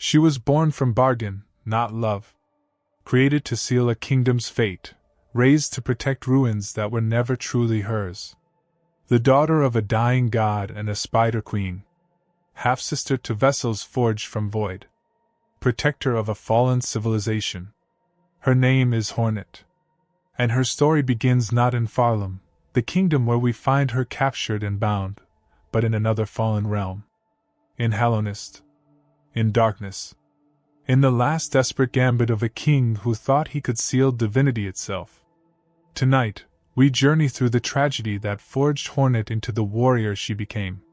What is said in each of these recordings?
She was born from bargain, not love. Created to seal a kingdom's fate, raised to protect ruins that were never truly hers. The daughter of a dying god and a spider queen. Half-sister to vessels forged from void. Protector of a fallen civilization. Her name is Hornet. And her story begins not in Pharloom, the kingdom where we find her captured and bound, but in another fallen realm. In Hallownest. In darkness. In the last desperate gambit of a king who thought he could seal divinity itself. Tonight, we journey through the tragedy that forged Hornet into the warrior she became.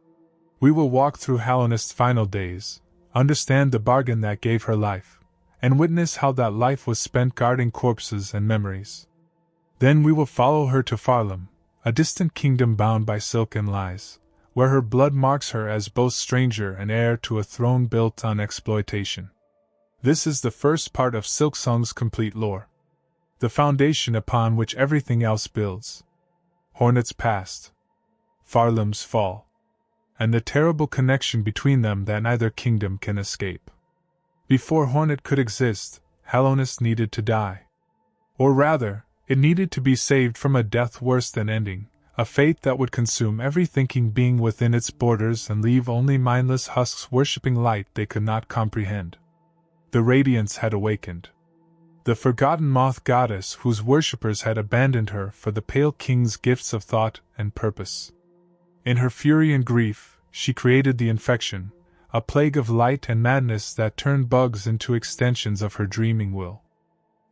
We will walk through Hallownest's final days, understand the bargain that gave her life, and witness how that life was spent guarding corpses and memories. Then we will follow her to Pharloom, a distant kingdom bound by silk and lies, where her blood marks her as both stranger and heir to a throne built on exploitation. This is the first part of Silksong's complete lore. The foundation upon which everything else builds. Hornet's past. Pharloom's fall. And the terrible connection between them that neither kingdom can escape. Before Hornet could exist, Hallownest needed to die. Or rather, it needed to be saved from a death worse than ending, a fate that would consume every thinking being within its borders and leave only mindless husks worshipping light they could not comprehend. The radiance had awakened. The forgotten moth goddess whose worshippers had abandoned her for the pale king's gifts of thought and purpose. In her fury and grief, she created the infection, a plague of light and madness that turned bugs into extensions of her dreaming will.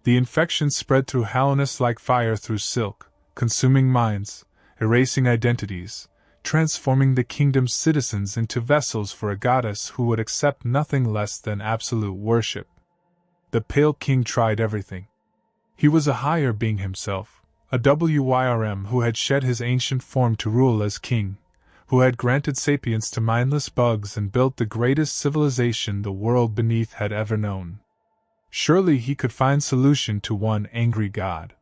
The infection spread through Hallownest like fire through silk, consuming minds, erasing identities, transforming the kingdom's citizens into vessels for a goddess who would accept nothing less than absolute worship. The Pale King tried everything. He was a higher being himself, a WYRM who had shed his ancient form to rule as king, who had granted sapience to mindless bugs and built the greatest civilization the world beneath had ever known. Surely he could find solution to one angry god.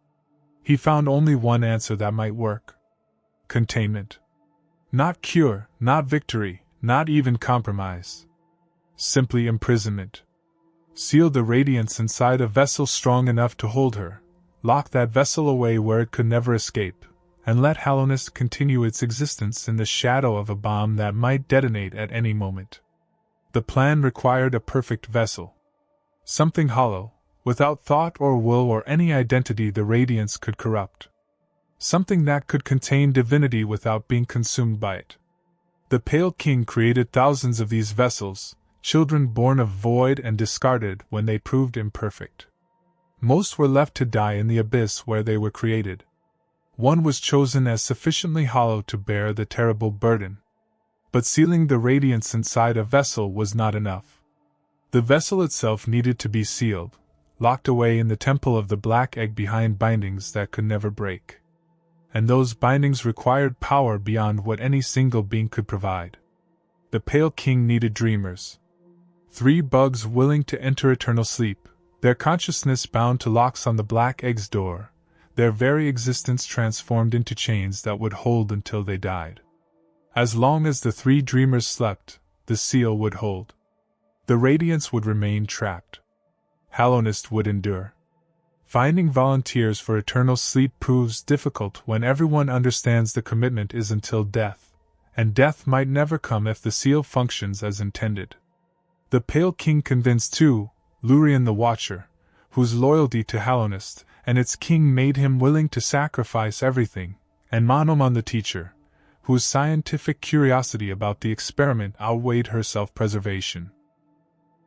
He found only one answer that might work. Containment. Not cure, not victory, not even compromise. Simply imprisonment. Seal the radiance inside a vessel strong enough to hold her, lock that vessel away where it could never escape, and let Hallownest continue its existence in the shadow of a bomb that might detonate at any moment. The plan required a perfect vessel. Something hollow, without thought or will or any identity the radiance could corrupt. Something that could contain divinity without being consumed by it. The Pale King created thousands of these vessels, children born of void and discarded when they proved imperfect. Most were left to die in the abyss where they were created. One was chosen as sufficiently hollow to bear the terrible burden. But sealing the radiance inside a vessel was not enough. The vessel itself needed to be sealed, locked away in the temple of the black egg behind bindings that could never break. And those bindings required power beyond what any single being could provide. The Pale King needed dreamers. 3 bugs willing to enter eternal sleep, their consciousness bound to locks on the black egg's door, their very existence transformed into chains that would hold until they died. As long as the 3 dreamers slept, the seal would hold. The radiance would remain trapped. Hallownest would endure. Finding volunteers for eternal sleep proves difficult when everyone understands the commitment is until death, and death might never come if the seal functions as intended. The Pale King convinced too, Lurien the Watcher, whose loyalty to Hallownest and its king made him willing to sacrifice everything, and Monomon the Teacher, whose scientific curiosity about the experiment outweighed her self-preservation.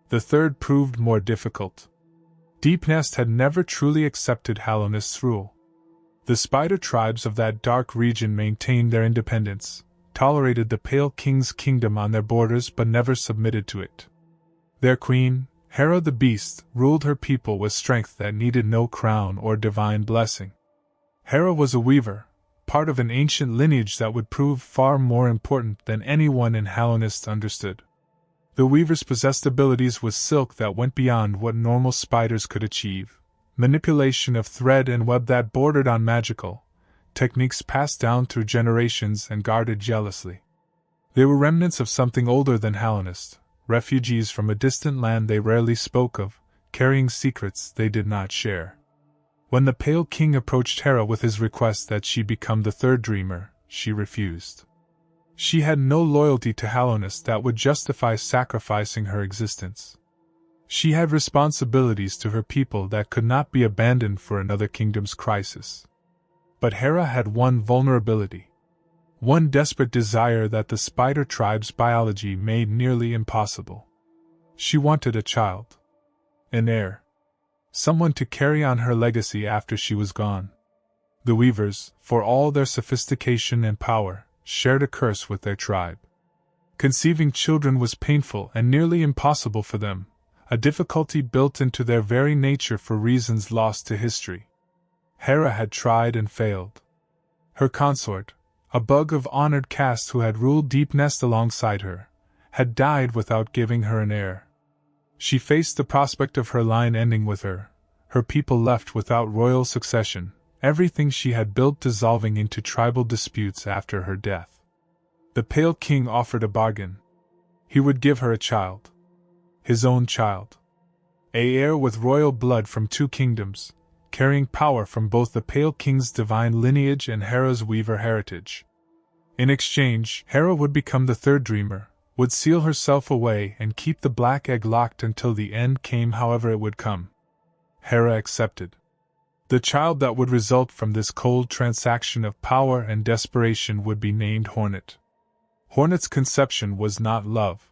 The third proved more difficult. Deepnest had never truly accepted Hallownest's rule. The spider tribes of that dark region maintained their independence, tolerated the Pale King's kingdom on their borders but never submitted to it. Their queen, Hera the Beast, ruled her people with strength that needed no crown or divine blessing. Hera was a weaver, part of an ancient lineage that would prove far more important than anyone in Hallownest understood. The weavers possessed abilities with silk that went beyond what normal spiders could achieve, manipulation of thread and web that bordered on magical techniques passed down through generations and guarded jealously. They were remnants of something older than Hallownest, refugees from a distant land they rarely spoke of, carrying secrets they did not share. When the Pale King approached Hera with his request that she become the third dreamer, she refused. She had no loyalty to Hallownest that would justify sacrificing her existence. She had responsibilities to her people that could not be abandoned for another kingdom's crisis. But Hera had one vulnerability. One desperate desire that the spider tribe's biology made nearly impossible. She wanted a child. An heir. Someone to carry on her legacy after she was gone. The Weavers, for all their sophistication and power, shared a curse with their tribe. Conceiving children was painful and nearly impossible for them, a difficulty built into their very nature for reasons lost to history. Hera had tried and failed. Her consort, a bug of honored caste who had ruled Deepnest alongside her, had died without giving her an heir. She faced the prospect of her line ending with her people left without royal succession, everything she had built dissolving into tribal disputes after her death. The Pale King offered a bargain. He would give her a child. His own child. An heir with royal blood from 2 kingdoms, carrying power from both the Pale King's divine lineage and Hera's weaver heritage. In exchange, Hera would become the third dreamer, would seal herself away and keep the black egg locked until the end came, however it would come. Hera accepted. The child that would result from this cold transaction of power and desperation would be named Hornet. Hornet's conception was not love.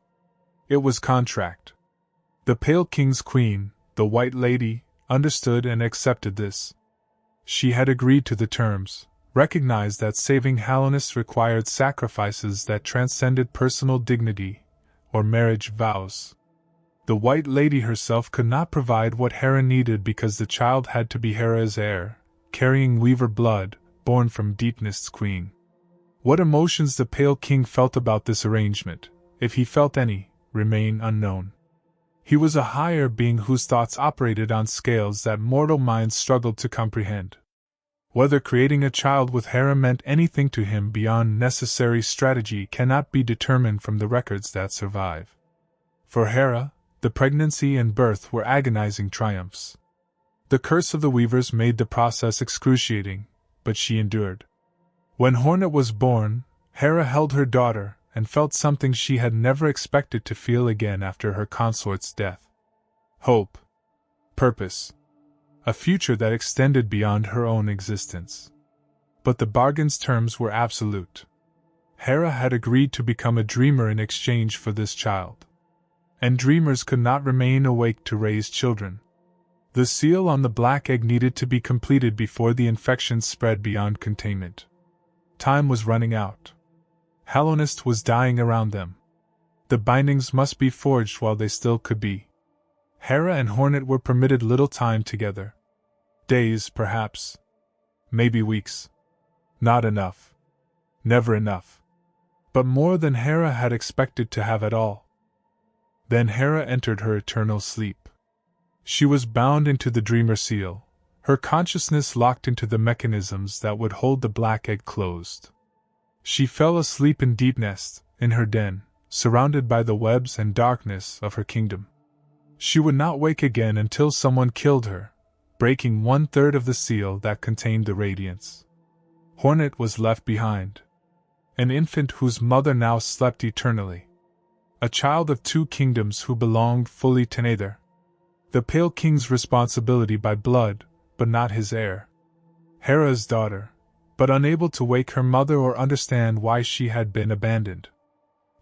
It was contract. The Pale King's queen, the White Lady, understood and accepted this. She had agreed to the terms, recognized that saving Hallownest required sacrifices that transcended personal dignity or marriage vows. The White Lady herself could not provide what Hera needed because the child had to be Hera's heir, carrying weaver blood, born from Deepnest's queen. What emotions the Pale King felt about this arrangement, if he felt any, remain unknown. He was a higher being whose thoughts operated on scales that mortal minds struggled to comprehend. Whether creating a child with Hera meant anything to him beyond necessary strategy cannot be determined from the records that survive. For Hera, the pregnancy and birth were agonizing triumphs. The curse of the Weavers made the process excruciating, but she endured. When Hornet was born, Hera held her daughter and felt something she had never expected to feel again after her consort's death. Hope. Purpose. A future that extended beyond her own existence. But the bargain's terms were absolute. Hera had agreed to become a dreamer in exchange for this child. And dreamers could not remain awake to raise children. The seal on the black egg needed to be completed before the infection spread beyond containment. Time was running out. Hallownest was dying around them. The bindings must be forged while they still could be. Hera and Hornet were permitted little time together. Days, perhaps. Maybe weeks. Not enough. Never enough. But more than Hera had expected to have at all. Then Hera entered her eternal sleep. She was bound into the dreamer seal, her consciousness locked into the mechanisms that would hold the black egg closed. She fell asleep in Deepnest, in her den, surrounded by the webs and darkness of her kingdom. She would not wake again until someone killed her, breaking 1/3 of the seal that contained the radiance. Hornet was left behind. An infant whose mother now slept eternally. A child of 2 kingdoms who belonged fully to neither. The Pale King's responsibility by blood, but not his heir. Hera's daughter, but unable to wake her mother or understand why she had been abandoned.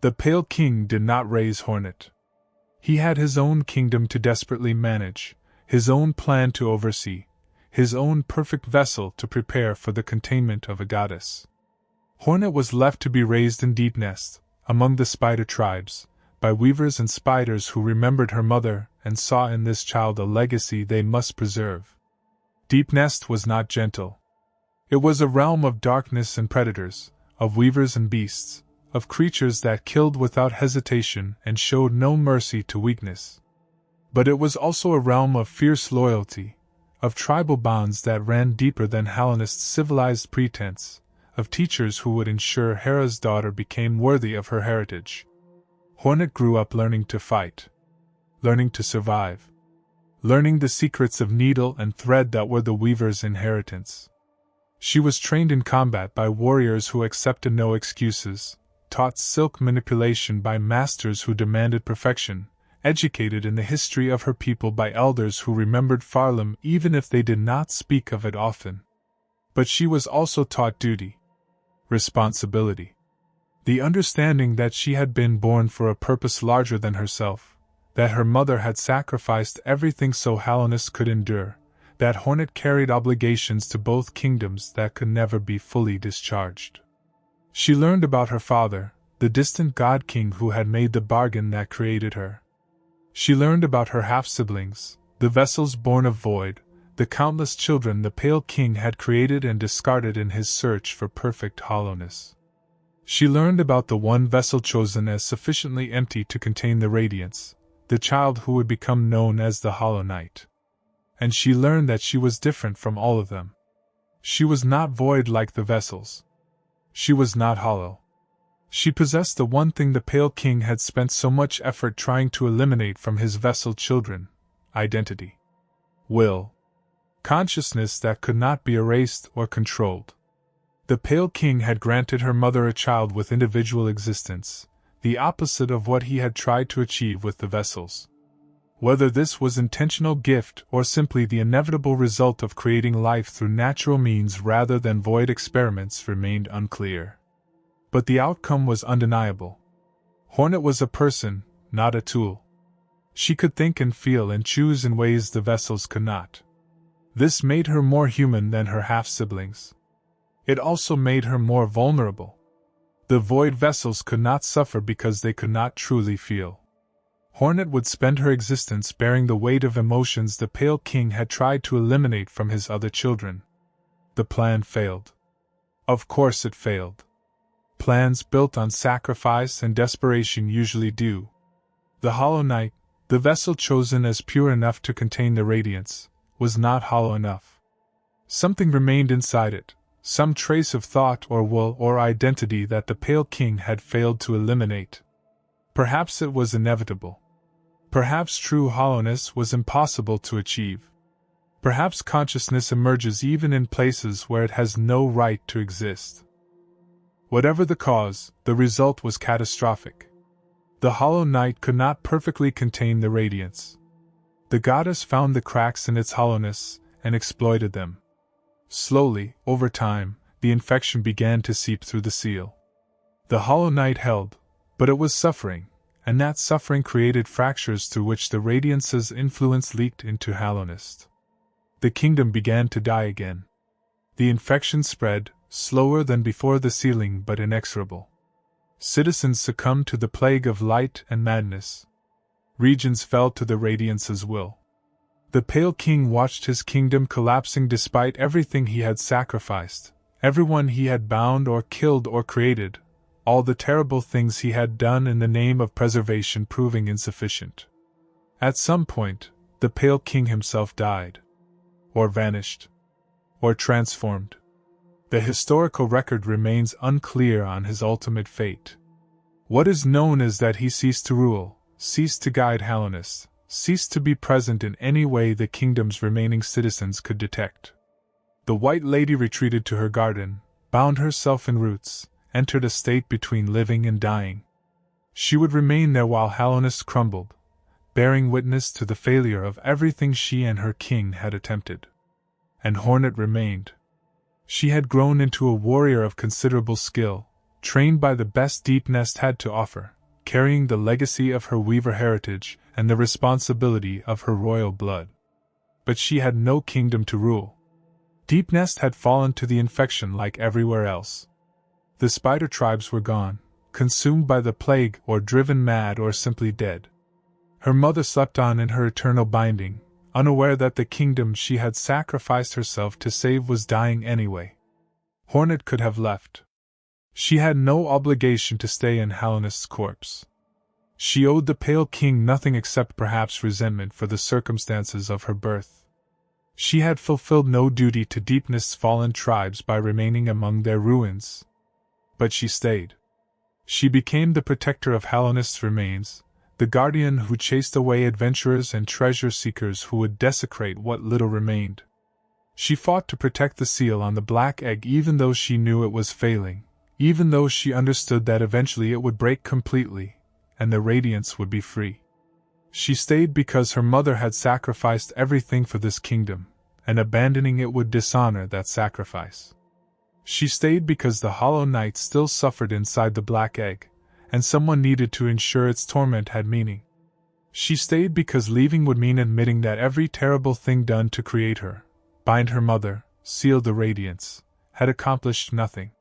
The Pale King did not raise Hornet. He had his own kingdom to desperately manage, his own plan to oversee, his own perfect vessel to prepare for the containment of a goddess. Hornet was left to be raised in Deepnest, among the spider tribes, by weavers and spiders who remembered her mother and saw in this child a legacy they must preserve. Deepnest was not gentle. It was a realm of darkness and predators, of weavers and beasts, of creatures that killed without hesitation and showed no mercy to weakness. But it was also a realm of fierce loyalty, of tribal bonds that ran deeper than Hallownest's civilized pretense, of teachers who would ensure Hera's daughter became worthy of her heritage. Hornet grew up learning to fight, learning to survive, learning the secrets of needle and thread that were the weaver's inheritance. She was trained in combat by warriors who accepted no excuses, taught silk manipulation by masters who demanded perfection, educated in the history of her people by elders who remembered Pharloom even if they did not speak of it often. But she was also taught duty, responsibility, the understanding that she had been born for a purpose larger than herself, that her mother had sacrificed everything so Hallownest could endure, that Hornet carried obligations to both kingdoms that could never be fully discharged. She learned about her father, the distant god-king who had made the bargain that created her. She learned about her half-siblings, the vessels born of void, the countless children the Pale King had created and discarded in his search for perfect hollowness. She learned about the one vessel chosen as sufficiently empty to contain the radiance, the child who would become known as the Hollow Knight. And she learned that she was different from all of them. She was not void like the vessels. She was not hollow. She possessed the one thing the Pale King had spent so much effort trying to eliminate from his vessel children: identity, will, consciousness that could not be erased or controlled. The Pale King had granted her mother a child with individual existence, the opposite of what he had tried to achieve with the vessels. Whether this was intentional gift or simply the inevitable result of creating life through natural means rather than void experiments remained unclear. But the outcome was undeniable. Hornet was a person, not a tool. She could think and feel and choose in ways the vessels could not. This made her more human than her half-siblings. It also made her more vulnerable. The void vessels could not suffer because they could not truly feel. Hornet would spend her existence bearing the weight of emotions the Pale King had tried to eliminate from his other children. The plan failed. Of course it failed. Plans built on sacrifice and desperation usually do. The Hollow Knight, the vessel chosen as pure enough to contain the radiance, was not hollow enough. Something remained inside it, some trace of thought or will or identity that the Pale King had failed to eliminate. Perhaps it was inevitable. Perhaps true hollowness was impossible to achieve. Perhaps consciousness emerges even in places where it has no right to exist. Whatever the cause, the result was catastrophic. The Hollow Knight could not perfectly contain the radiance. The goddess found the cracks in its hollowness and exploited them. Slowly, over time, the infection began to seep through the seal. The Hollow Knight held, but it was suffering, and that suffering created fractures through which the radiance's influence leaked into Hallownest. The kingdom began to die again. The infection spread, slower than before the sealing but inexorable. Citizens succumbed to the plague of light and madness. Regions fell to the radiance's will. The Pale King watched his kingdom collapsing despite everything he had sacrificed, everyone he had bound or killed or created, all the terrible things he had done in the name of preservation proving insufficient. At some point, the Pale King himself died. Or vanished. Or transformed. The historical record remains unclear on his ultimate fate. What is known is that he ceased to rule, ceased to guide Hallownest, ceased to be present in any way the kingdom's remaining citizens could detect. The White Lady retreated to her garden, bound herself in roots, entered a state between living and dying. She would remain there while Hallownest crumbled, bearing witness to the failure of everything she and her king had attempted. And Hornet remained. She had grown into a warrior of considerable skill, trained by the best Deepnest had to offer, carrying the legacy of her weaver heritage and the responsibility of her royal blood. But she had no kingdom to rule. Deepnest had fallen to the infection like everywhere else. The spider tribes were gone, consumed by the plague or driven mad or simply dead. Her mother slept on in her eternal binding, unaware that the kingdom she had sacrificed herself to save was dying anyway. Hornet could have left. She had no obligation to stay in Hallownest's corpse. She owed the Pale King nothing except perhaps resentment for the circumstances of her birth. She had fulfilled no duty to Deepnest's fallen tribes by remaining among their ruins. But she stayed. She became the protector of Hallownest's remains, the guardian who chased away adventurers and treasure seekers who would desecrate what little remained. She fought to protect the seal on the black egg even though she knew it was failing, even though she understood that eventually it would break completely, and the radiance would be free. She stayed because her mother had sacrificed everything for this kingdom, and abandoning it would dishonor that sacrifice. She stayed because the Hollow Knight still suffered inside the black egg, and someone needed to ensure its torment had meaning. She stayed because leaving would mean admitting that every terrible thing done to create her, bind her mother, seal the radiance, had accomplished nothing.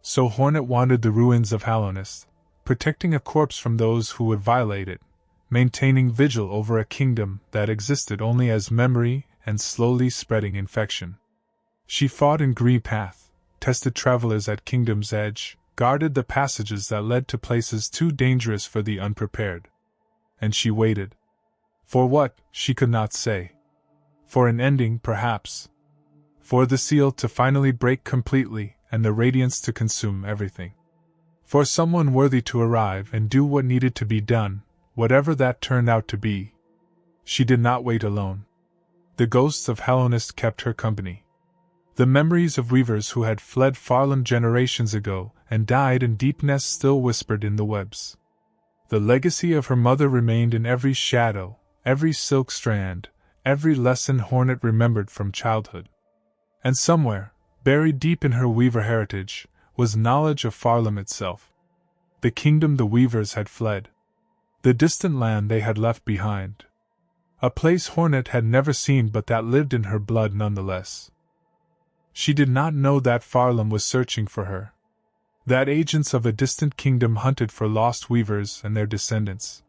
So Hornet wandered the ruins of Hallownest, protecting a corpse from those who would violate it, maintaining vigil over a kingdom that existed only as memory and slowly spreading infection. She fought in Green Path, tested travelers at Kingdom's Edge, guarded the passages that led to places too dangerous for the unprepared. And she waited. For what, she could not say. For an ending, perhaps. For the seal to finally break completely and the radiance to consume everything. For someone worthy to arrive and do what needed to be done, whatever that turned out to be. She did not wait alone. The ghosts of Hallownest kept her company. The memories of weavers who had fled Pharloom generations ago and died in Deepnest still whispered in the webs. The legacy of her mother remained in every shadow, every silk strand, every lesson Hornet remembered from childhood. And somewhere, buried deep in her weaver heritage, was knowledge of Pharloom itself. The kingdom the weavers had fled. The distant land they had left behind. A place Hornet had never seen but that lived in her blood nonetheless. She did not know that Pharloom was searching for her. That agents of a distant kingdom hunted for lost weavers and their descendants.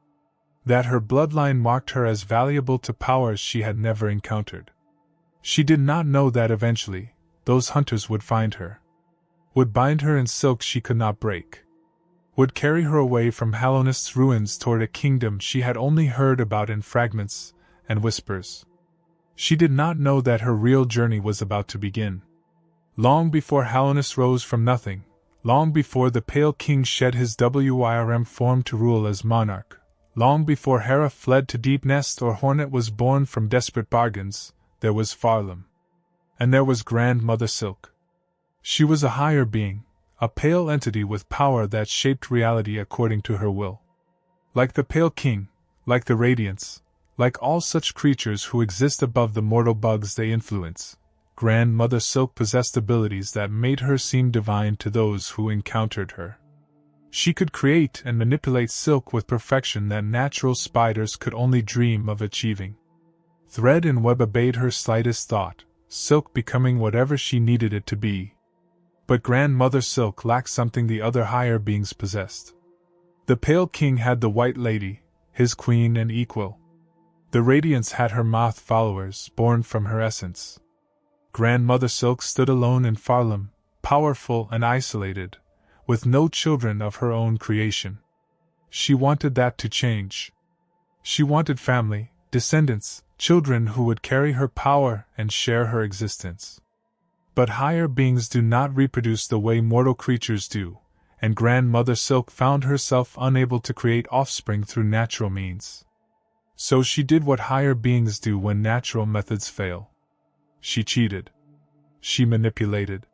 That her bloodline marked her as valuable to powers she had never encountered. She did not know that eventually, those hunters would find her. Would bind her in silk she could not break. Would carry her away from Hallownest's ruins toward a kingdom she had only heard about in fragments and whispers. She did not know that her real journey was about to begin. Long before Hallownest rose from nothing, long before the Pale King shed his WIRM form to rule as monarch, long before Hera fled to Deepnest or Hornet was born from desperate bargains, there was Pharloom. And there was Grandmother Silk. She was a higher being, a pale entity with power that shaped reality according to her will. Like the Pale King, like the Radiance, like all such creatures who exist above the mortal bugs they influence, Grandmother Silk possessed abilities that made her seem divine to those who encountered her. She could create and manipulate silk with perfection that natural spiders could only dream of achieving. Thread and web obeyed her slightest thought, silk becoming whatever she needed it to be. But Grandmother Silk lacked something the other higher beings possessed. The Pale King had the White Lady, his queen and equal. The Radiance had her moth followers, born from her essence. Grandmother Silk stood alone in Pharloom, powerful and isolated, with no children of her own creation. She wanted that to change. She wanted family, descendants, children who would carry her power and share her existence. But higher beings do not reproduce the way mortal creatures do, and Grandmother Silk found herself unable to create offspring through natural means. So she did what higher beings do when natural methods fail. She cheated. She manipulated.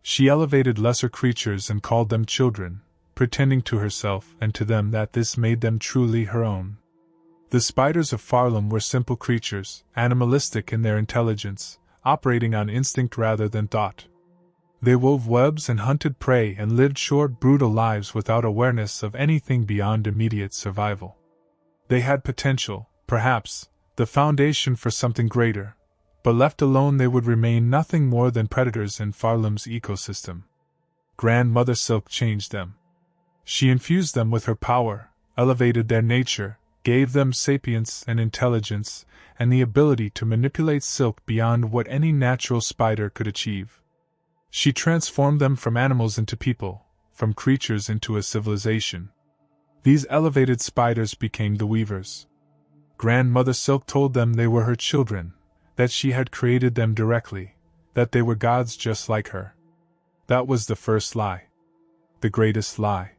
She elevated lesser creatures and called them children, pretending to herself and to them that this made them truly her own. The spiders of Pharloom were simple creatures, animalistic in their intelligence, operating on instinct rather than thought. They wove webs and hunted prey and lived short, brutal lives without awareness of anything beyond immediate survival. They had potential, perhaps, the foundation for something greater, but left alone they would remain nothing more than predators in Pharloom's ecosystem. Grandmother Silk changed them. She infused them with her power, elevated their nature, gave them sapience and intelligence, and the ability to manipulate silk beyond what any natural spider could achieve. She transformed them from animals into people, from creatures into a civilization. These elevated spiders became the weavers. Grandmother Silk told them they were her children, that she had created them directly, that they were gods just like her. That was the first lie. The greatest lie.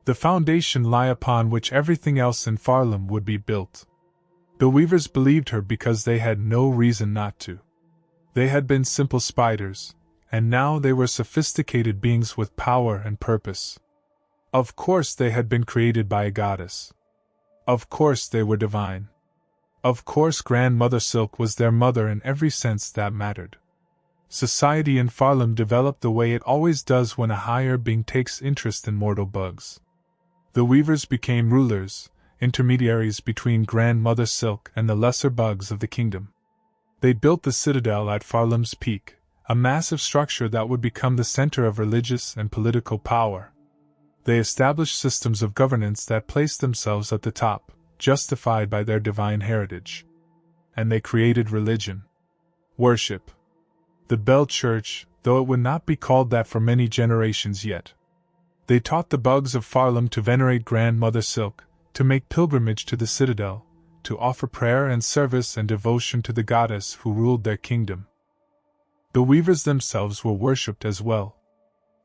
the foundation lie upon which everything else in Pharloom would be built. The weavers believed her because they had no reason not to. They had been simple spiders, and now they were sophisticated beings with power and purpose. Of course they had been created by a goddess. Of course they were divine. Of course Grandmother Silk was their mother in every sense that mattered. Society in Pharloom developed the way it always does when a higher being takes interest in mortal bugs. The weavers became rulers, intermediaries between Grandmother Silk and the lesser bugs of the kingdom. They built the Citadel at Pharloom's peak, a massive structure that would become the center of religious and political power. They established systems of governance that placed themselves at the top, justified by their divine heritage. And they created religion. Worship. The Bell Church, though it would not be called that for many generations yet. They taught the bugs of Pharloom to venerate Grandmother Silk, to make pilgrimage to the Citadel, to offer prayer and service and devotion to the goddess who ruled their kingdom. The weavers themselves were worshipped as well.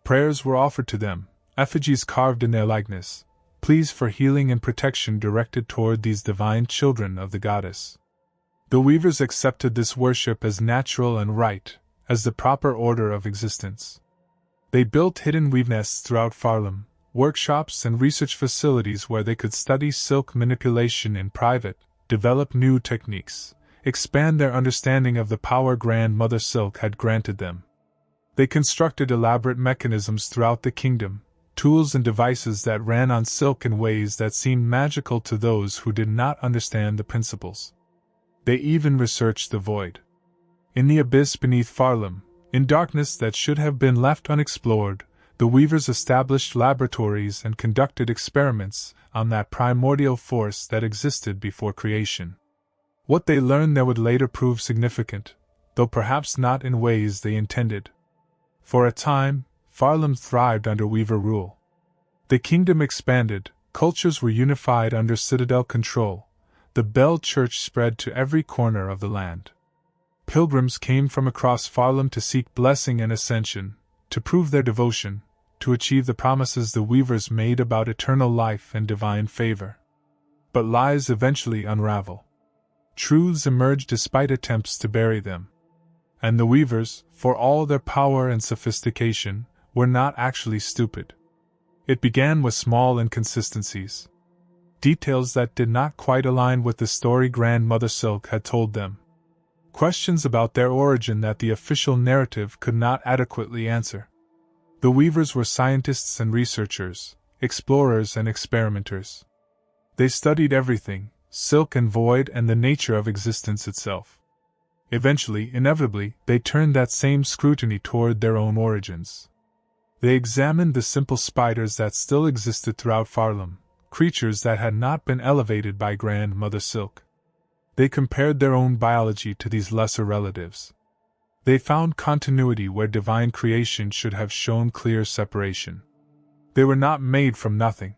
Prayers were offered to them, effigies carved in their likeness, pleas for healing and protection directed toward these divine children of the goddess. The weavers accepted this worship as natural and right, as the proper order of existence. They built hidden weave nests throughout Pharloom, workshops and research facilities where they could study silk manipulation in private, develop new techniques, expand their understanding of the power Grandmother Silk had granted them. They constructed elaborate mechanisms throughout the kingdom, tools and devices that ran on silk in ways that seemed magical to those who did not understand the principles. They even researched the void. In the abyss beneath Pharloom, in darkness that should have been left unexplored, the weavers established laboratories and conducted experiments on that primordial force that existed before creation. What they learned there would later prove significant, though perhaps not in ways they intended. For a time, Pharloom thrived under weaver rule. The kingdom expanded, cultures were unified under Citadel control, the Bell Church spread to every corner of the land. Pilgrims came from across Pharloom to seek blessing and ascension, to prove their devotion, to achieve the promises the weavers made about eternal life and divine favor. But lies eventually unravel. Truths emerge despite attempts to bury them. And the weavers, for all their power and sophistication, were not actually stupid. It began with small inconsistencies. Details that did not quite align with the story Grandmother Silk had told them. Questions about their origin that the official narrative could not adequately answer. The weavers were scientists and researchers, explorers and experimenters. They studied everything, silk and void and the nature of existence itself. Eventually, inevitably, they turned that same scrutiny toward their own origins. They examined the simple spiders that still existed throughout Pharloom, creatures that had not been elevated by Grandmother Silk. They compared their own biology to these lesser relatives. They found continuity where divine creation should have shown clear separation. They were not made from nothing.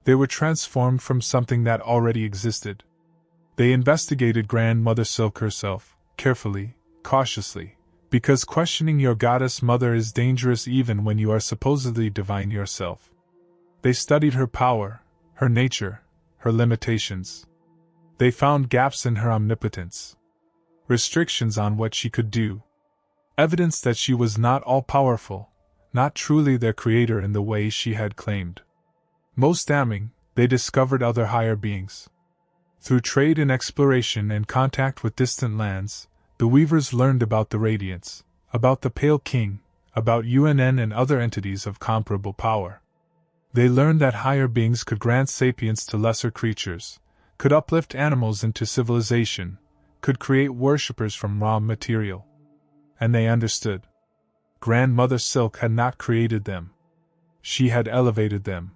They were transformed from something that already existed. They investigated Grandmother Silk herself, carefully, cautiously, because questioning your goddess mother is dangerous even when you are supposedly divine yourself. They studied her power, her nature, her limitations. They found gaps in her omnipotence. Restrictions on what she could do. Evidence that she was not all-powerful, not truly their creator in the way she had claimed. Most damning, they discovered other higher beings. Through trade and exploration and contact with distant lands, the weavers learned about the Radiance, about the Pale King, about UNN and other entities of comparable power. They learned that higher beings could grant sapience to lesser creatures, could uplift animals into civilization, could create worshippers from raw material. And they understood. Grandmother Silk had not created them. She had elevated them.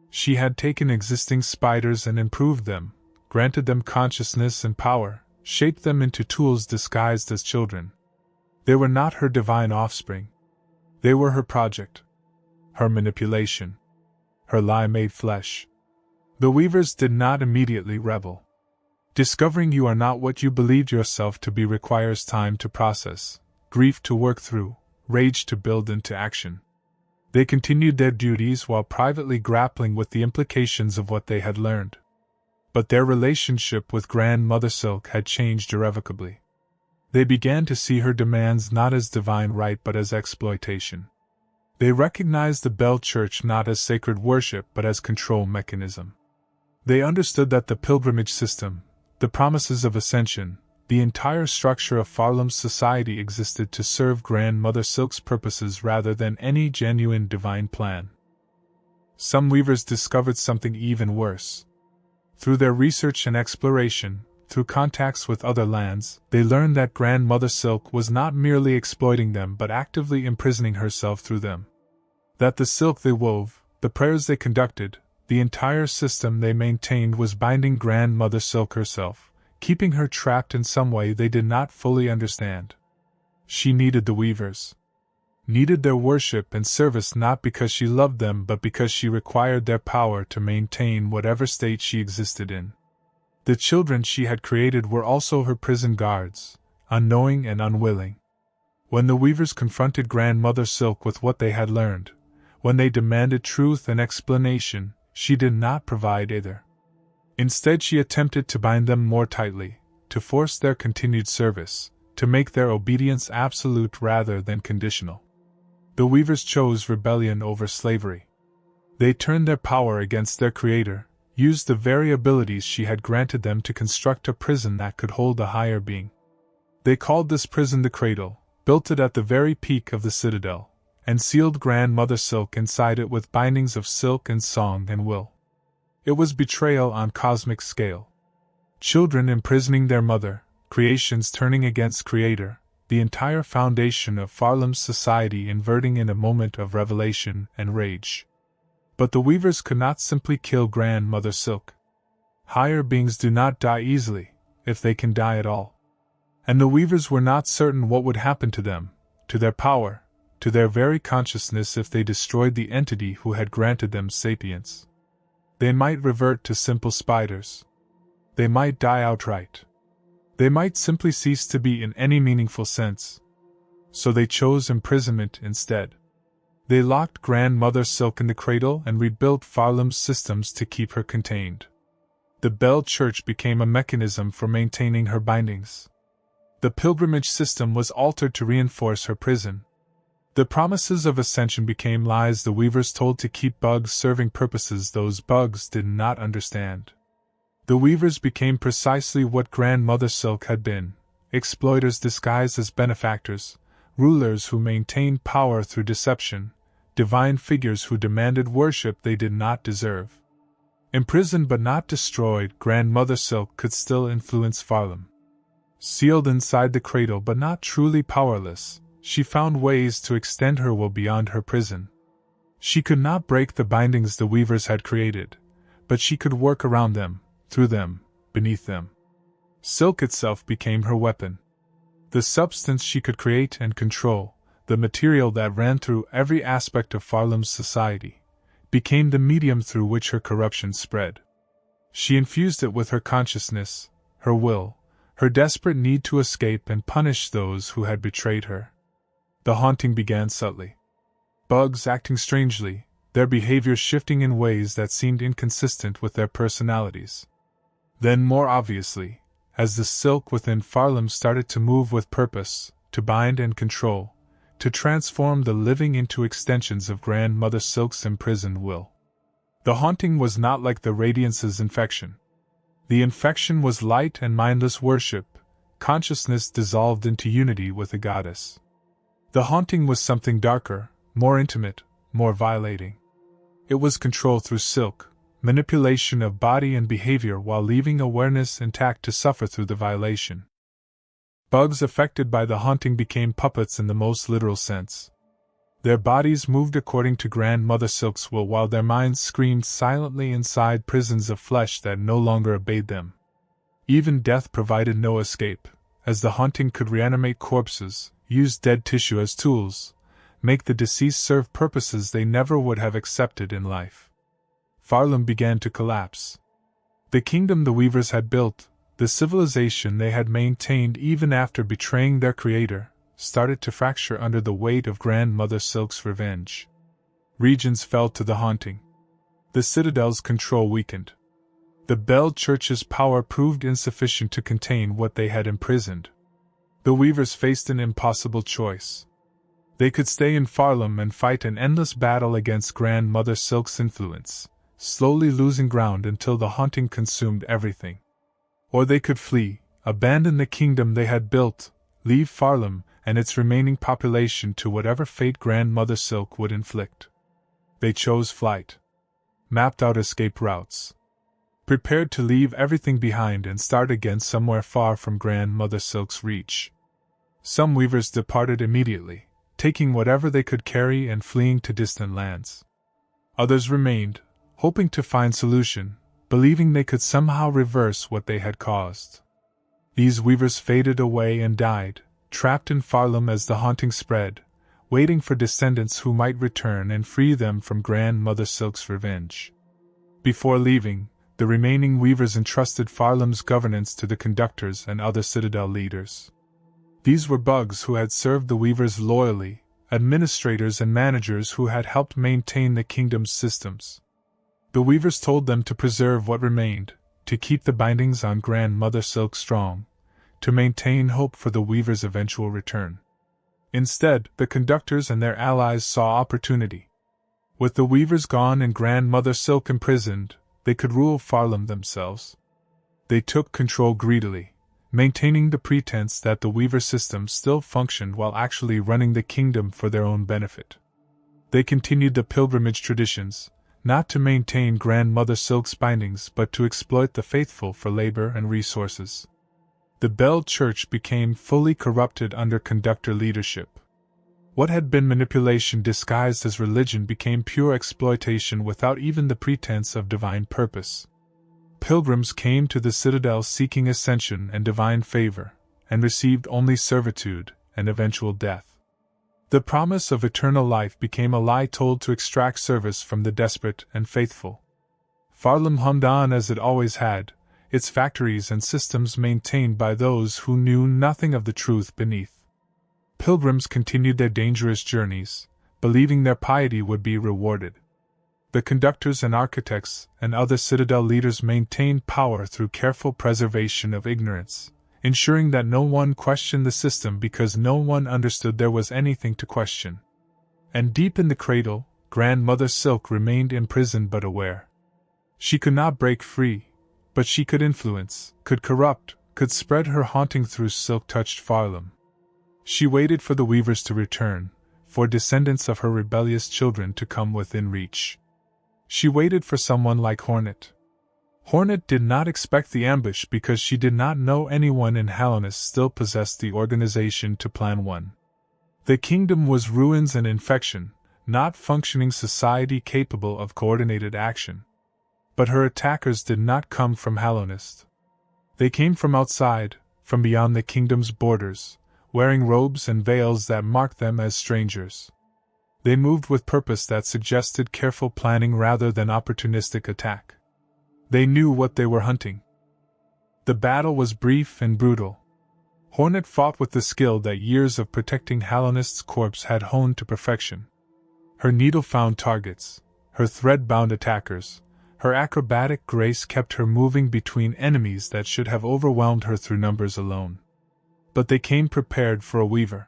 She had taken existing spiders and improved them, granted them consciousness and power, shaped them into tools disguised as children. They were not her divine offspring. They were her project. Her manipulation. Her lie made flesh. The weavers did not immediately rebel. Discovering you are not what you believed yourself to be requires time to process, grief to work through, rage to build into action. They continued their duties while privately grappling with the implications of what they had learned. But their relationship with Grandmother Silk had changed irrevocably. They began to see her demands not as divine right but as exploitation. They recognized the Bell Church not as sacred worship but as control mechanism. They understood that the pilgrimage system, the promises of ascension, the entire structure of Pharloom's society existed to serve Grandmother Silk's purposes rather than any genuine divine plan. Some weavers discovered something even worse. Through their research and exploration, through contacts with other lands, they learned that Grandmother Silk was not merely exploiting them but actively imprisoning herself through them. That the silk they wove, the prayers they conducted, the entire system they maintained was binding Grandmother Silk herself, keeping her trapped in some way they did not fully understand. She needed the weavers. Needed their worship and service not because she loved them but because she required their power to maintain whatever state she existed in. The children she had created were also her prison guards, unknowing and unwilling. When the weavers confronted Grandmother Silk with what they had learned, when they demanded truth and explanation, she did not provide either. Instead, she attempted to bind them more tightly, to force their continued service, to make their obedience absolute rather than conditional. The weavers chose rebellion over slavery. They turned their power against their creator, used the very abilities she had granted them to construct a prison that could hold a higher being. They called this prison the Cradle, built it at the very peak of the Citadel, and sealed Grandmother Silk inside it with bindings of silk and song and will. It was betrayal on cosmic scale. Children imprisoning their mother, creations turning against creator, the entire foundation of Pharloom's society inverting in a moment of revelation and rage. But the weavers could not simply kill Grandmother Silk. Higher beings do not die easily, if they can die at all. And the weavers were not certain what would happen to them, to their power, to their very consciousness if they destroyed the entity who had granted them sapience. They might revert to simple spiders. They might die outright. They might simply cease to be in any meaningful sense. So they chose imprisonment instead. They locked Grandmother Silk in the cradle and rebuilt Pharloom's systems to keep her contained. The Bell Church became a mechanism for maintaining her bindings. The pilgrimage system was altered to reinforce her prison. The promises of ascension became lies the weavers told to keep bugs serving purposes those bugs did not understand. The weavers became precisely what Grandmother Silk had been, exploiters disguised as benefactors, rulers who maintained power through deception, divine figures who demanded worship they did not deserve. Imprisoned but not destroyed, Grandmother Silk could still influence Pharloom. Sealed inside the cradle but not truly powerless, she found ways to extend her will beyond her prison. She could not break the bindings the weavers had created, but she could work around them, through them, beneath them. Silk itself became her weapon. The substance she could create and control, the material that ran through every aspect of Pharloom's society, became the medium through which her corruption spread. She infused it with her consciousness, her will, her desperate need to escape and punish those who had betrayed her. The haunting began subtly. Bugs acting strangely, their behavior shifting in ways that seemed inconsistent with their personalities. Then more obviously, as the silk within Pharloom started to move with purpose, to bind and control, to transform the living into extensions of Grandmother Silk's imprisoned will. The haunting was not like the Radiance's infection. The infection was light and mindless worship, consciousness dissolved into unity with the goddess. The haunting was something darker, more intimate, more violating. It was control through silk, manipulation of body and behavior while leaving awareness intact to suffer through the violation. Bugs affected by the haunting became puppets in the most literal sense. Their bodies moved according to Grandmother Silk's will while their minds screamed silently inside prisons of flesh that no longer obeyed them. Even death provided no escape, as the haunting could reanimate corpses, use dead tissue as tools, make the deceased serve purposes they never would have accepted in life. Pharloom began to collapse. The kingdom the weavers had built, the civilization they had maintained even after betraying their creator, started to fracture under the weight of Grandmother Silk's revenge. Regions fell to the haunting. The Citadel's control weakened. The Bell Church's power proved insufficient to contain what they had imprisoned. The Weavers faced an impossible choice. They could stay in Pharloom and fight an endless battle against Grandmother Silk's influence, slowly losing ground until the haunting consumed everything. Or they could flee, abandon the kingdom they had built, leave Pharloom and its remaining population to whatever fate Grandmother Silk would inflict. They chose flight. Mapped out escape routes. Prepared to leave everything behind and start again somewhere far from Grandmother Silk's reach. Some weavers departed immediately, taking whatever they could carry and fleeing to distant lands. Others remained, hoping to find solution, believing they could somehow reverse what they had caused. These weavers faded away and died, trapped in Pharloom as the haunting spread, waiting for descendants who might return and free them from Grandmother Silk's revenge. Before leaving, the remaining weavers entrusted Pharloom's governance to the conductors and other Citadel leaders. These were bugs who had served the weavers loyally, administrators and managers who had helped maintain the kingdom's systems. The weavers told them to preserve what remained, to keep the bindings on Grandmother Silk strong, to maintain hope for the weavers' eventual return. Instead, the conductors and their allies saw opportunity. With the weavers gone and Grandmother Silk imprisoned, they could rule Pharloom themselves. They took control greedily, maintaining the pretense that the weaver system still functioned while actually running the kingdom for their own benefit. They continued the pilgrimage traditions, not to maintain Grandmother Silk's bindings but to exploit the faithful for labor and resources. The Bell Church became fully corrupted under conductor leadership. What had been manipulation disguised as religion became pure exploitation without even the pretense of divine purpose. Pilgrims came to the Citadel seeking ascension and divine favor, and received only servitude and eventual death. The promise of eternal life became a lie told to extract service from the desperate and faithful. Pharloom hummed on as it always had, its factories and systems maintained by those who knew nothing of the truth beneath. Pilgrims continued their dangerous journeys, believing their piety would be rewarded. The conductors and architects and other Citadel leaders maintained power through careful preservation of ignorance, ensuring that no one questioned the system because no one understood there was anything to question. And deep in the cradle, Grandmother Silk remained imprisoned but aware. She could not break free, but she could influence, could corrupt, could spread her haunting through silk-touched Pharloom. She waited for the weavers to return, for descendants of her rebellious children to come within reach. She waited for someone like Hornet. Hornet did not expect the ambush because she did not know anyone in Hallownest still possessed the organization to plan one. The kingdom was ruins and infection, not functioning society capable of coordinated action. But her attackers did not come from Hallownest. They came from outside, from beyond the kingdom's borders, wearing robes and veils that marked them as strangers. They moved with purpose that suggested careful planning rather than opportunistic attack. They knew what they were hunting. The battle was brief and brutal. Hornet fought with the skill that years of protecting Hallownest's corpse had honed to perfection. Her needle found targets, her thread bound attackers. Her acrobatic grace kept her moving between enemies that should have overwhelmed her through numbers alone. But they came prepared for a weaver.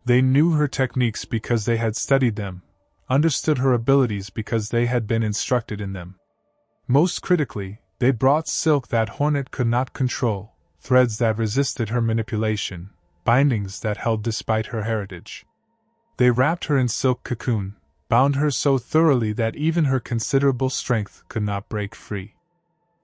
They knew her techniques because they had studied them, understood her abilities because they had been instructed in them. Most critically, they brought silk that Hornet could not control, threads that resisted her manipulation, bindings that held despite her heritage. They wrapped her in silk cocoon, bound her so thoroughly that even her considerable strength could not break free.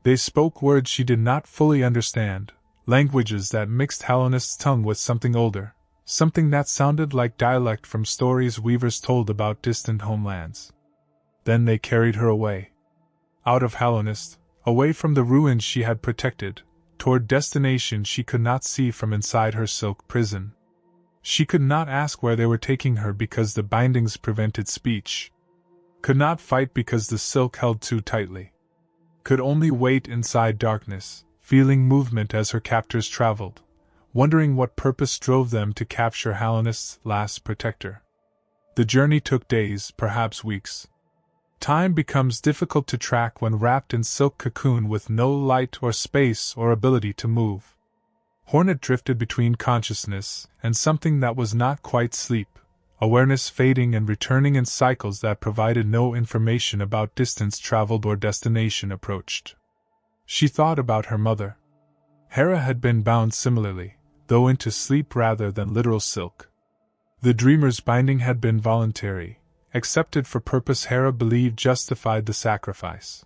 They spoke words she did not fully understand, languages that mixed Hallownest's tongue with something older, something that sounded like dialect from stories weavers told about distant homelands. Then they carried her away. Out of Hallownest, away from the ruins she had protected, toward destination she could not see from inside her silk prison. She could not ask where they were taking her because the bindings prevented speech. Could not fight because the silk held too tightly. Could only wait inside darkness, feeling movement as her captors traveled, wondering what purpose drove them to capture Hallownest's last protector. The journey took days, perhaps weeks. Time becomes difficult to track when wrapped in silk cocoon with no light or space or ability to move. Hornet drifted between consciousness and something that was not quite sleep, awareness fading and returning in cycles that provided no information about distance traveled or destination approached. She thought about her mother. Hera had been bound similarly, though into sleep rather than literal silk. The dreamer's binding had been voluntary, accepted for purpose Hera believed justified the sacrifice.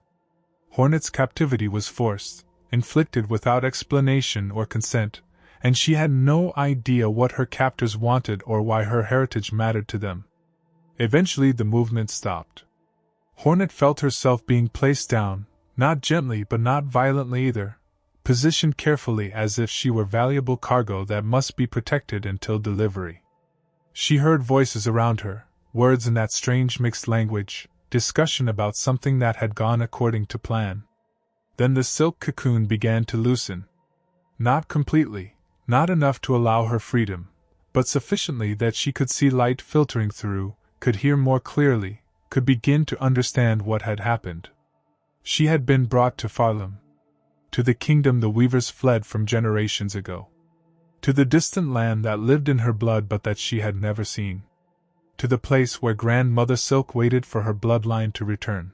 Hornet's captivity was forced, inflicted without explanation or consent, and she had no idea what her captors wanted or why her heritage mattered to them. Eventually the movement stopped. Hornet felt herself being placed down, not gently but not violently either, positioned carefully as if she were valuable cargo that must be protected until delivery. She heard voices around her, words in that strange mixed language, discussion about something that had gone according to plan. Then the silk cocoon began to loosen. Not completely, not enough to allow her freedom, but sufficiently that she could see light filtering through, could hear more clearly, could begin to understand what had happened. She had been brought to Pharloom, to the kingdom the weavers fled from generations ago, to the distant land that lived in her blood but that she had never seen, to the place where Grandmother Silk waited for her bloodline to return.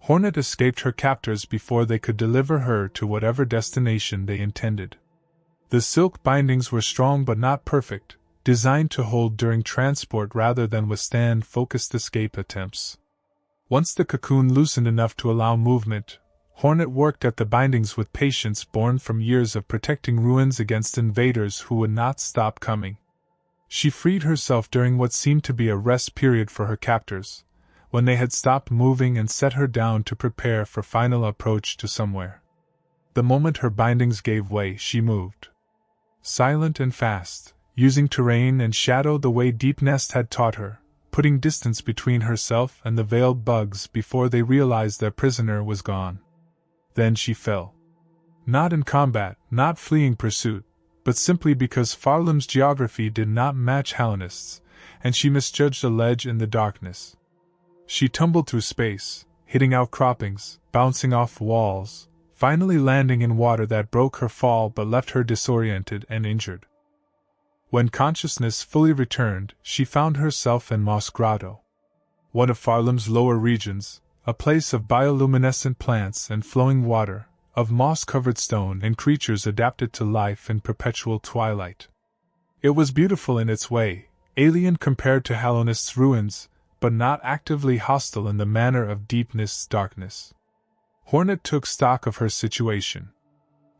Hornet escaped her captors before they could deliver her to whatever destination they intended. The silk bindings were strong but not perfect, designed to hold during transport rather than withstand focused escape attempts. Once the cocoon loosened enough to allow movement, Hornet worked at the bindings with patience born from years of protecting ruins against invaders who would not stop coming. She freed herself during what seemed to be a rest period for her captors, when they had stopped moving, and set her down to prepare for final approach to somewhere. The moment her bindings gave way, she moved. Silent and fast, using terrain and shadow the way Deepnest had taught her, putting distance between herself and the veiled bugs before they realized their prisoner was gone. Then she fell. Not in combat, not fleeing pursuit, but simply because Pharloom's geography did not match Hallownest's, and she misjudged a ledge in the darkness. She tumbled through space, hitting outcroppings, bouncing off walls, finally landing in water that broke her fall but left her disoriented and injured. When consciousness fully returned, she found herself in Moss Grotto, one of Pharloom's lower regions, a place of bioluminescent plants and flowing water, of moss-covered stone and creatures adapted to life in perpetual twilight. It was beautiful in its way, alien compared to Hallownest's ruins, but not actively hostile in the manner of Deepnest's darkness. Hornet took stock of her situation.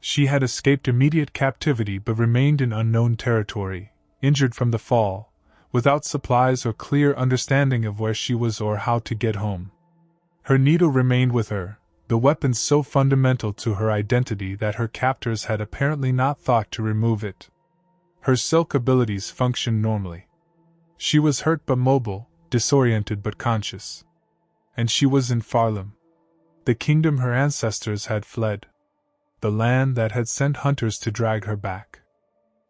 She had escaped immediate captivity but remained in unknown territory, injured from the fall, without supplies or clear understanding of where she was or how to get home. Her needle remained with her, the weapon so fundamental to her identity that her captors had apparently not thought to remove it. Her silk abilities functioned normally. She was hurt but mobile, disoriented but conscious. And she was in Pharloom, the kingdom her ancestors had fled, the land that had sent hunters to drag her back,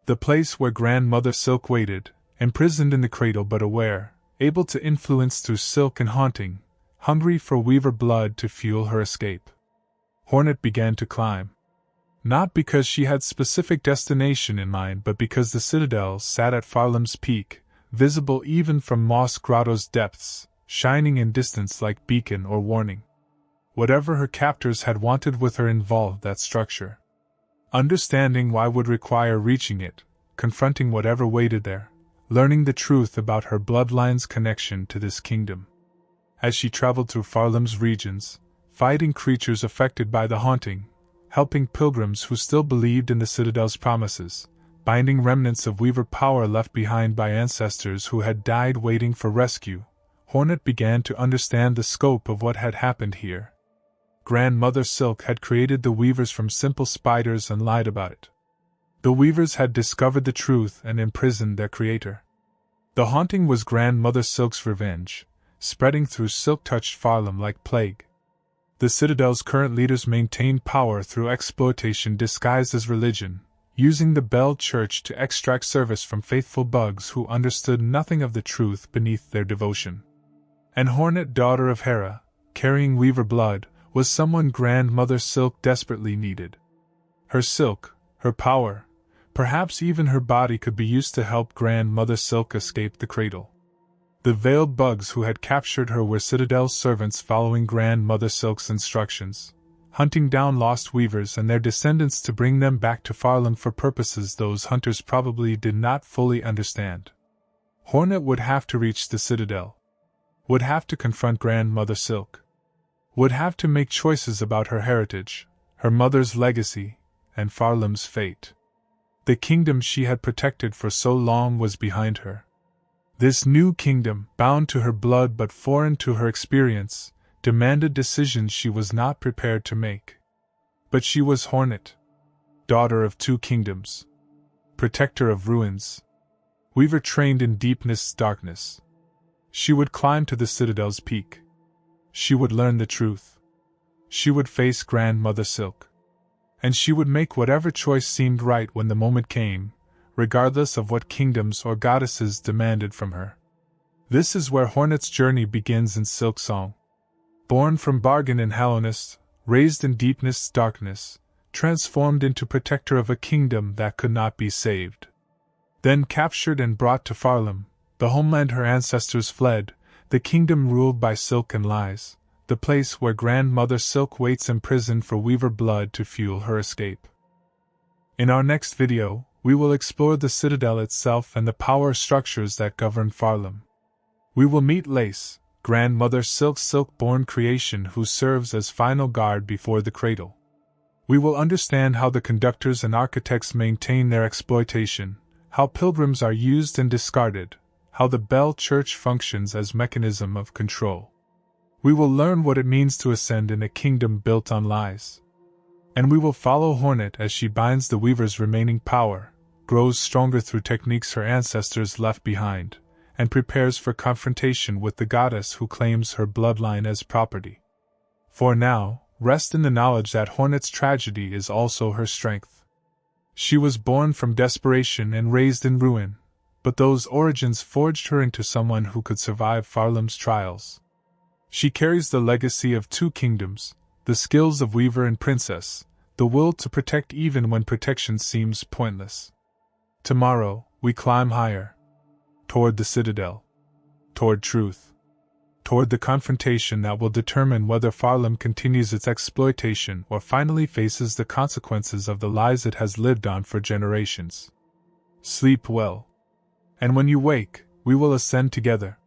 the place where Grandmother Silk waited, imprisoned in the cradle but aware, able to influence through silk and haunting, hungry for weaver blood to fuel her escape. Hornet began to climb. Not because she had specific destination in mind, but because the Citadel sat at Pharloom's peak, visible even from Moss Grotto's depths, shining in distance like beacon or warning. Whatever her captors had wanted with her involved that structure. Understanding why would require reaching it, confronting whatever waited there, learning the truth about her bloodline's connection to this kingdom. As she traveled through Pharloom's regions, fighting creatures affected by the haunting, helping pilgrims who still believed in the Citadel's promises, binding remnants of weaver power left behind by ancestors who had died waiting for rescue, Hornet began to understand the scope of what had happened here. Grandmother Silk had created the weavers from simple spiders and lied about it. The weavers had discovered the truth and imprisoned their creator. The haunting was Grandmother Silk's revenge, spreading through silk-touched Pharloom like plague. The Citadel's current leaders maintained power through exploitation disguised as religion, using the Bell Church to extract service from faithful bugs who understood nothing of the truth beneath their devotion. And Hornet, daughter of Hera, carrying Weaver blood, was someone Grandmother Silk desperately needed. Her silk, her power, perhaps even her body could be used to help Grandmother Silk escape the cradle. The veiled bugs who had captured her were Citadel's servants following Grandmother Silk's instructions, hunting down lost weavers and their descendants to bring them back to Pharloom for purposes those hunters probably did not fully understand. Hornet would have to reach the Citadel, would have to confront Grandmother Silk, would have to make choices about her heritage, her mother's legacy, and Pharloom's fate. The kingdom she had protected for so long was behind her. This new kingdom, bound to her blood but foreign to her experience, demanded decisions she was not prepared to make. But she was Hornet, daughter of two kingdoms, protector of ruins, weaver trained in Deepnest's darkness. She would climb to the Citadel's peak. She would learn the truth. She would face Grandmother Silk. And she would make whatever choice seemed right when the moment came, regardless of what kingdoms or goddesses demanded from her. This is where Hornet's journey begins in Silksong. Born from Bargain of Hallownest, raised in Deepnest's darkness, transformed into protector of a kingdom that could not be saved. Then captured and brought to Pharloom, the homeland her ancestors fled, the kingdom ruled by silk and lies, the place where Grandmother Silk waits imprisoned for weaver blood to fuel her escape. In our next video, we will explore the Citadel itself and the power structures that govern Pharloom. We will meet Lace, Grandmother Silk's silk-born creation who serves as final guard before the cradle. We will understand how the conductors and architects maintain their exploitation, how pilgrims are used and discarded, how the Bell Church functions as mechanism of control. We will learn what it means to ascend in a kingdom built on lies. And we will follow Hornet as she binds the weaver's remaining power, grows stronger through techniques her ancestors left behind, and prepares for confrontation with the goddess who claims her bloodline as property. For now, rest in the knowledge that Hornet's tragedy is also her strength. She was born from desperation and raised in ruin, but those origins forged her into someone who could survive Pharloom's trials. She carries the legacy of two kingdoms, the skills of weaver and princess, the will to protect even when protection seems pointless. Tomorrow, we climb higher. Toward the Citadel. Toward truth. Toward the confrontation that will determine whether Pharloom continues its exploitation or finally faces the consequences of the lies it has lived on for generations. Sleep well. And when you wake, we will ascend together.